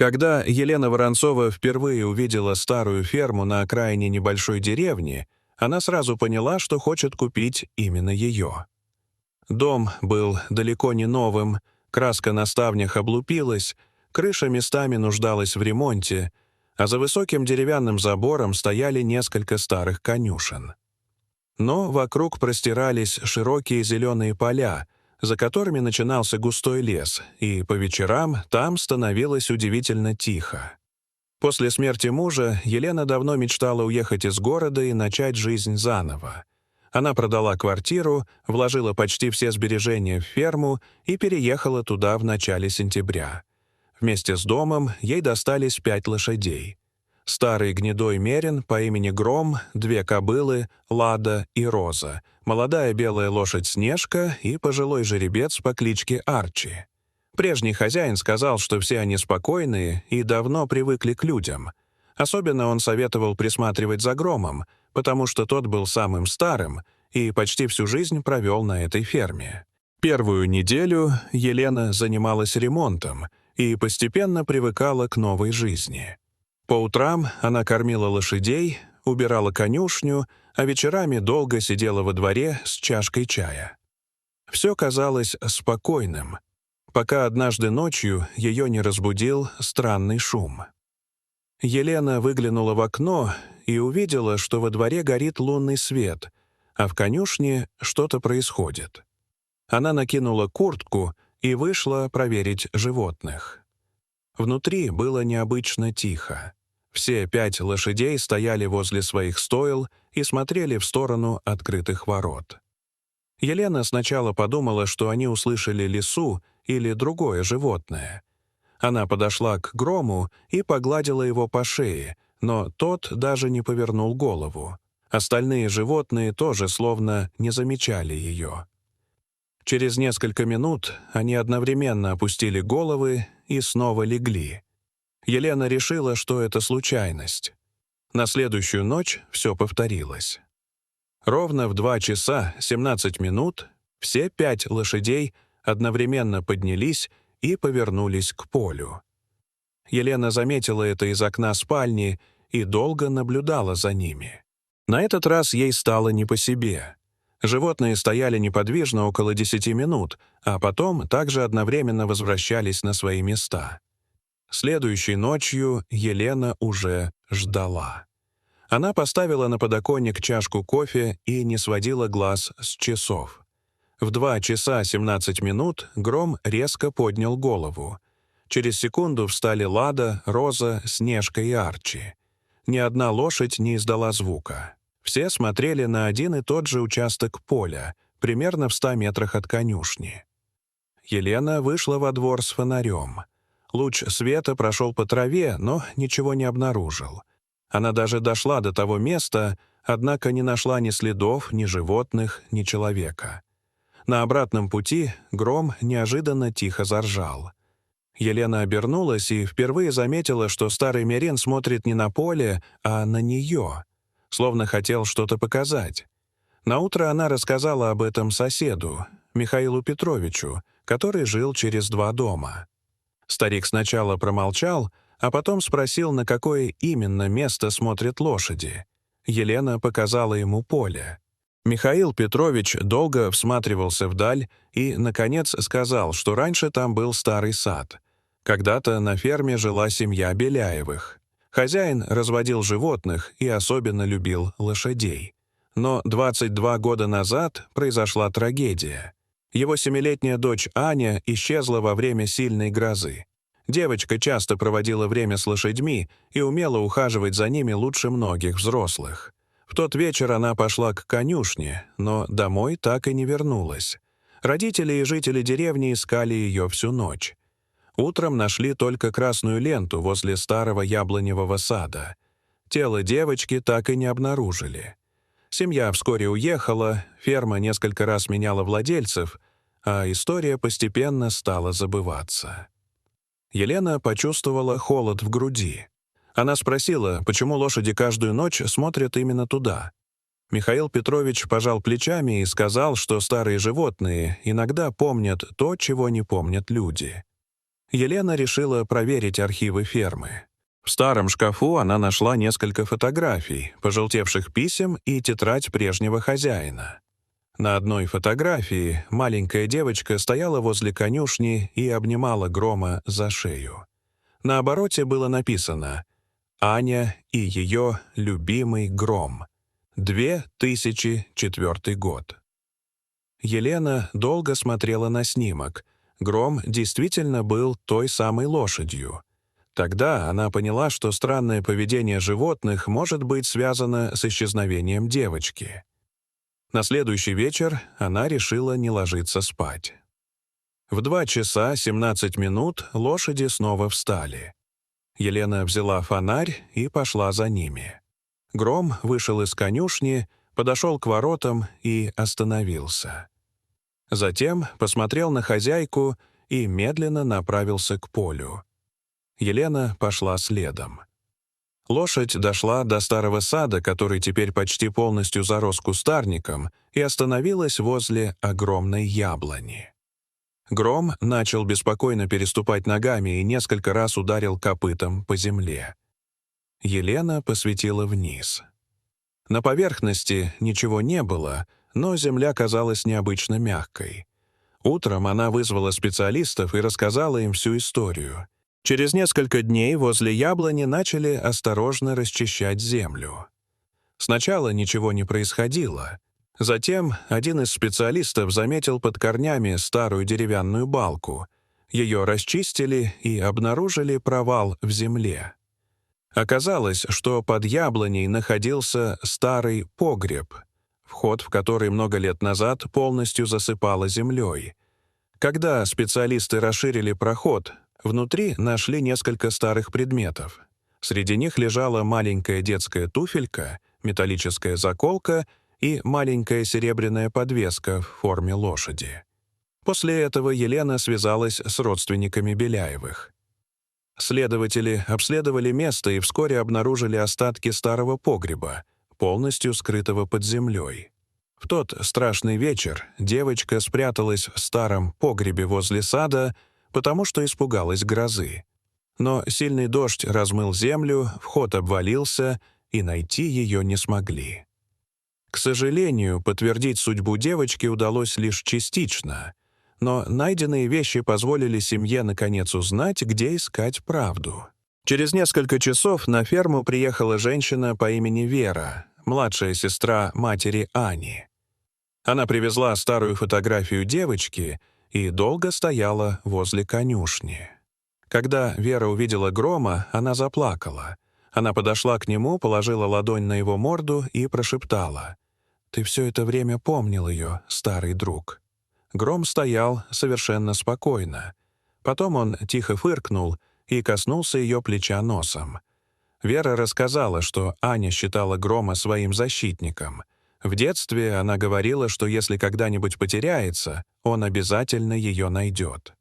Когда Елена Воронцова впервые увидела старую ферму на окраине небольшой деревни, она сразу поняла, что хочет купить именно ее. Дом был далеко не новым, краска на ставнях облупилась, крыша местами нуждалась в ремонте, а за высоким деревянным забором стояли несколько старых конюшен. Но вокруг простирались широкие зеленые поля, за которыми начинался густой лес, и по вечерам там становилось удивительно тихо. После смерти мужа Елена давно мечтала уехать из города и начать жизнь заново. Она продала квартиру, вложила почти все сбережения в ферму и переехала туда в начале сентября. Вместе с домом ей достались 5 лошадей. Старый гнедой мерин по имени Гром, 2 кобылы, Лада и Роза, молодая белая лошадь Снежка и пожилой жеребец по кличке Арчи. Прежний хозяин сказал, что все они спокойные и давно привыкли к людям. Особенно он советовал присматривать за Громом, потому что тот был самым старым и почти всю жизнь провел на этой ферме. Первую неделю Елена занималась ремонтом и постепенно привыкала к новой жизни. По утрам она кормила лошадей, убирала конюшню, а вечерами долго сидела во дворе с чашкой чая. Все казалось спокойным, пока однажды ночью ее не разбудил странный шум. Елена выглянула в окно и увидела, что во дворе горит лунный свет, а в конюшне что-то происходит. Она накинула куртку и вышла проверить животных. Внутри было необычно тихо. Все 5 лошадей стояли возле своих стойл и смотрели в сторону открытых ворот. Елена сначала подумала, что они услышали лису или другое животное. Она подошла к Грому и погладила его по шее, но тот даже не повернул голову. Остальные животные тоже словно не замечали ее. Через несколько минут они одновременно опустили головы и снова легли. Елена решила, что это случайность. На следующую ночь все повторилось. Ровно в 2 часа 17 минут все 5 лошадей одновременно поднялись и повернулись к полю. Елена заметила это из окна спальни и долго наблюдала за ними. На этот раз ей стало не по себе. Животные стояли неподвижно около 10 минут, а потом также одновременно возвращались на свои места. Следующей ночью Елена уже ждала. Она поставила на подоконник чашку кофе и не сводила глаз с часов. В 2 часа 17 минут Гром резко поднял голову. Через секунду встали Лада, Роза, Снежка и Арчи. Ни одна лошадь не издала звука. Все смотрели на один и тот же участок поля, примерно в 100 метрах от конюшни. Елена вышла во двор с фонарем. Луч света прошел по траве, но ничего не обнаружил. Она даже дошла до того места, однако не нашла ни следов, ни животных, ни человека. На обратном пути Гром неожиданно тихо заржал. Елена обернулась и впервые заметила, что старый мерин смотрит не на поле, а на нее, словно хотел что-то показать. Наутро она рассказала об этом соседу, Михаилу Петровичу, который жил через 2 дома. Старик сначала промолчал, а потом спросил, на какое именно место смотрят лошади. Елена показала ему поле. Михаил Петрович долго всматривался вдаль и, наконец, сказал, что раньше там был старый сад. Когда-то на ферме жила семья Беляевых. Хозяин разводил животных и особенно любил лошадей. Но 22 года назад произошла трагедия. Его 7-летняя дочь Аня исчезла во время сильной грозы. Девочка часто проводила время с лошадьми и умела ухаживать за ними лучше многих взрослых. В тот вечер она пошла к конюшне, но домой так и не вернулась. Родители и жители деревни искали ее всю ночь. Утром нашли только красную ленту возле старого яблоневого сада. Тело девочки так и не обнаружили. Семья вскоре уехала, ферма несколько раз меняла владельцев, а история постепенно стала забываться. Елена почувствовала холод в груди. Она спросила, почему лошади каждую ночь смотрят именно туда. Михаил Петрович пожал плечами и сказал, что старые животные иногда помнят то, чего не помнят люди. Елена решила проверить архивы фермы. В старом шкафу она нашла несколько фотографий, пожелтевших писем и тетрадь прежнего хозяина. На одной фотографии маленькая девочка стояла возле конюшни и обнимала Грома за шею. На обороте было написано «Аня и ее любимый Гром. 2004 год». Елена долго смотрела на снимок. Гром действительно был той самой лошадью. Тогда она поняла, что странное поведение животных может быть связано с исчезновением девочки. На следующий вечер она решила не ложиться спать. В 2 часа 17 минут лошади снова встали. Елена взяла фонарь и пошла за ними. Гром вышел из конюшни, подошел к воротам и остановился. Затем посмотрел на хозяйку и медленно направился к полю. Елена пошла следом. Лошадь дошла до старого сада, который теперь почти полностью зарос кустарником, и остановилась возле огромной яблони. Гром начал беспокойно переступать ногами и несколько раз ударил копытом по земле. Елена посветила вниз. На поверхности ничего не было, но земля казалась необычно мягкой. Утром она вызвала специалистов и рассказала им всю историю. Через несколько дней возле яблони начали осторожно расчищать землю. Сначала ничего не происходило. Затем один из специалистов заметил под корнями старую деревянную балку. Ее расчистили и обнаружили провал в земле. Оказалось, что под яблоней находился старый погреб, вход в который много лет назад полностью засыпало землей. Когда специалисты расширили проход, внутри нашли несколько старых предметов. Среди них лежала маленькая детская туфелька, металлическая заколка и маленькая серебряная подвеска в форме лошади. После этого Елена связалась с родственниками Беляевых. Следователи обследовали место и вскоре обнаружили остатки старого погреба, полностью скрытого под землей. В тот страшный вечер девочка спряталась в старом погребе возле сада, потому что испугалась грозы. Но сильный дождь размыл землю, вход обвалился, и найти ее не смогли. К сожалению, подтвердить судьбу девочки удалось лишь частично, но найденные вещи позволили семье наконец узнать, где искать правду. Через несколько часов на ферму приехала женщина по имени Вера, младшая сестра матери Ани. Она привезла старую фотографию девочки и долго стояла возле конюшни. Когда Вера увидела Грома, она заплакала. Она подошла к нему, положила ладонь на его морду и прошептала: «Ты все это время помнил ее, старый друг». Гром стоял совершенно спокойно. Потом он тихо фыркнул и коснулся ее плеча носом. Вера рассказала, что Аня считала Грома своим защитником. В детстве она говорила, что если когда-нибудь потеряется, он обязательно ее найдет.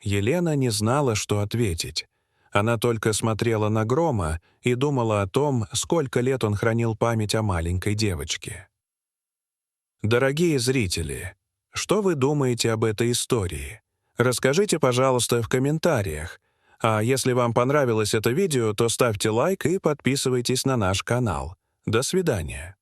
Елена не знала, что ответить. Она только смотрела на Грома и думала о том, сколько лет он хранил память о маленькой девочке. Дорогие зрители, что вы думаете об этой истории? Расскажите, пожалуйста, в комментариях. А если вам понравилось это видео, то ставьте лайк и подписывайтесь на наш канал. До свидания.